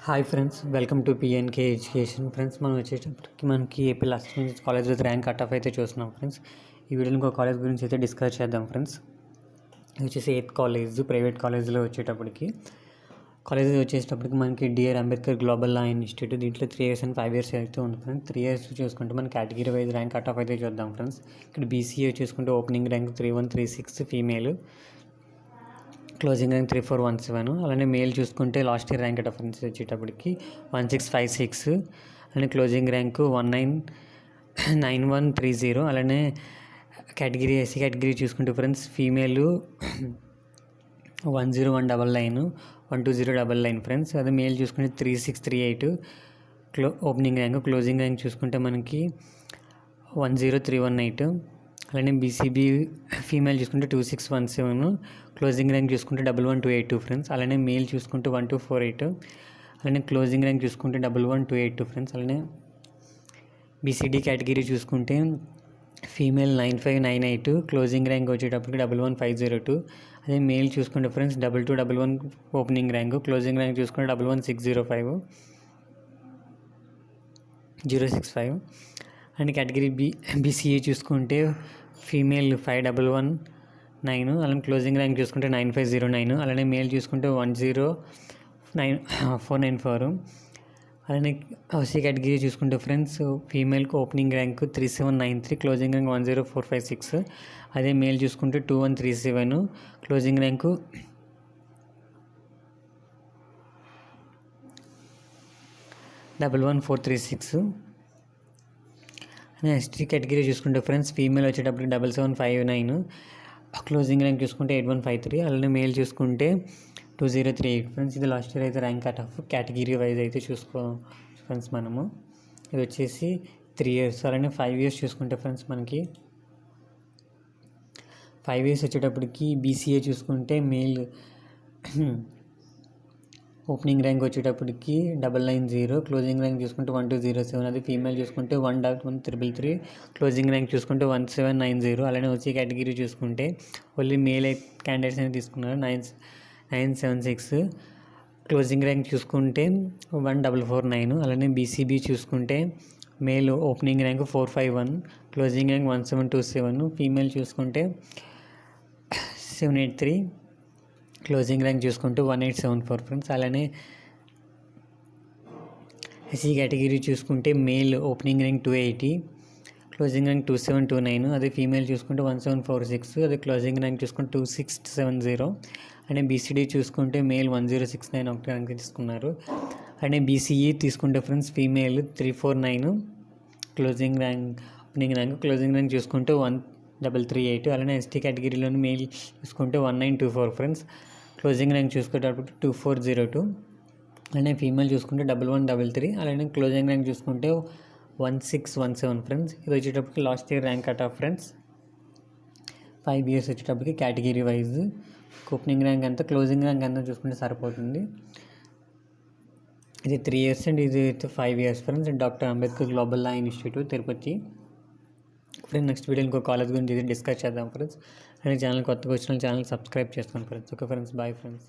Hi friends, welcome to PNK education. Friends, మనం వచ్చేటప్పటికి మనకి AP last college with rank cut off అయితే చూస్తున్నాం ఫ్రెండ్స్. ఈ వీడియోలో ఇంకో కాలేజ్ గురించి అయితే డిస్కస్ చేద్దాం ఫ్రెండ్స్. ఇది వచ్చేసి 8th కాలేజ్, ప్రైవేట్ కాలేజ్లో వచ్చేటప్పటికి కాలేజ్ వచ్చేటప్పటికి మనకి DR Ambedkar global law institute. దీంట్లో 3 years అండ్ 5 years అయితే ఉంది ఫ్రెండ్స్. 3 years చూసుకుంటే మన category wise rank cut off అయితే చూద్దాం ఫ్రెండ్స్. ఇక్కడ బీసీఏ చూసుకుంటే opening rank 3136 female, closing rank 3417. అలానే మేల్ చూసుకుంటే లాస్ట్ ఇయర్ ర్యాంక్ డిఫరెన్స్ వచ్చేటప్పటికి 1656, అలానే క్లోజింగ్ ర్యాంకు 199130. అలానే కేటగిరీ ఎస్సీ కేటగిరీ చూసుకుంటే ఫ్రెండ్స్ ఫీమేల్ 10199, 12099 ఫ్రెండ్స్. అదే మేల్ చూసుకుంటే 3638 ఓపెనింగ్ ర్యాంక్. క్లోజింగ్ ర్యాంక్ చూసుకుంటే మనకి 10318. అలానే బీసీబీ ఫీమేల్ చూసుకుంటే 2617, క్లోజింగ్ ర్యాంక్ చూసుకుంటే 11282 ఫ్రెండ్స్. అలానే మేల్ చూసుకుంటే 1248, అలానే క్లోజింగ్ ర్యాంక్ చూసుకుంటే 11282 ఫ్రెండ్స్. అలానే బీసీడీ కేటగిరీ చూసుకుంటే ఫీమేల్ 9598, క్లోజింగ్ ర్యాంక్ వచ్చేటప్పటికి 11502. అదే మేల్ చూసుకుంటే friends 2211 opening rank, closing rank చూసుకుంటే 11605. అండ్ కేటగిరీ బీసీఏ చూసుకుంటే ఫీమేల్ 5119, అలానే క్లోజింగ్ ర్యాంక్ చూసుకుంటే 9509. అలానే మేల్ చూసుకుంటే 109,494. అలానే ఓసీ కేటగిరీ చూసుకుంటే ఫ్రెండ్స్ ఫీమేల్కి ఓపెనింగ్ ర్యాంక్ 3793, క్లోజింగ్ ర్యాంక్ 10456. అదే మేల్ చూసుకుంటే 2137, క్లోజింగ్ ర్యాంకు 11436. ఎస్టీ కేటగిరీ చూసుకుంటే ఫ్రెండ్స్ ఫీమేల్ వచ్చేటప్పటికి 7759, క్లోజింగ్ ర్యాంక్ చూసుకుంటే 8153. అలానే మేల్ చూసుకుంటే 2038 ఫ్రెండ్స్. ఇది లాస్ట్ ఇయర్ అయితే rank cut of category wise అయితే చూసుకో ఫ్రెండ్స్ మనము. ఇది వచ్చేసి 3 years. అలానే 5 years చూసుకుంటే ఫ్రెండ్స్ మనకి 5 years వచ్చేటప్పటికి బీసీఏ చూసుకుంటే మేల్ ఓపెనింగ్ ర్యాంక్ వచ్చేటప్పటికి 990, క్లోజింగ్ ర్యాంక్ చూసుకుంటే 1207. అది ఫీమేల్ చూసుకుంటే 11333, క్లోజింగ్ ర్యాంక్ చూసుకుంటే 1790. అలానే ఓసీ కేటగిరీ చూసుకుంటే ఓన్లీ మేల్ క్యాండిడేట్స్ అనేది తీసుకున్నారు, 976, క్లోజింగ్ ర్యాంక్ చూసుకుంటే 1449. అలానే బీసీబీ చూసుకుంటే male opening rank 451, closing rank 1727. Female చూసుకుంటే 783, క్లోజింగ్ ర్యాంక్ చూసుకుంటూ 1874 ఫ్రెండ్స్. అలానే ఎస్సీ కేటగిరీ చూసుకుంటే male opening rank 280, closing rank 2729. అదే ఫీమేల్ చూసుకుంటే 1746, అదే క్లోజింగ్ ర్యాంక్ చూసుకుంటే 2670. అలానే బీసీడీ చూసుకుంటే మేల్ 1069 ఒకటి ర్యాంక్ తీసుకున్నారు. అలానే బీసీఈ తీసుకుంటే friends female 349, closing rank opening rank, closing rank చూసుకుంటే 1338. అలానే ఎస్టీ కేటగిరీలోని మేల్ చూసుకుంటే 1924 ఫ్రెండ్స్, క్లోజింగ్ ర్యాంక్ చూసుకునేటప్పుడు 2402. అలానే ఫీమేల్ చూసుకుంటే 1133. అలానే క్లోజింగ్ ర్యాంక్ చూసుకుంటే 1617 ఫ్రెండ్స్. ఇది వచ్చేటప్పటికి last year rank cut of friends. 5 years వచ్చేటప్పటికి కేటగిరీ వైజ్ ఓపెనింగ్ ర్యాంక్ ఎంత, క్లోజింగ్ ర్యాంక్ ఎంత చూసుకుంటే సరిపోతుంది. ఇది 3 years అండ్ ఇది 5 years friends. Doctor Ambedkar global law institute, Tirupati friends. Next video ఇంకో కాలేజ్ గురించి డిస్కస్ చేద్దాం ఫ్రెండ్స్. అలానే ఛానల్ కొత్తగా వచ్చిన ఛానల్ సబ్స్క్రైబ్ చేసుకోండి friends. Okay friends, bye friends.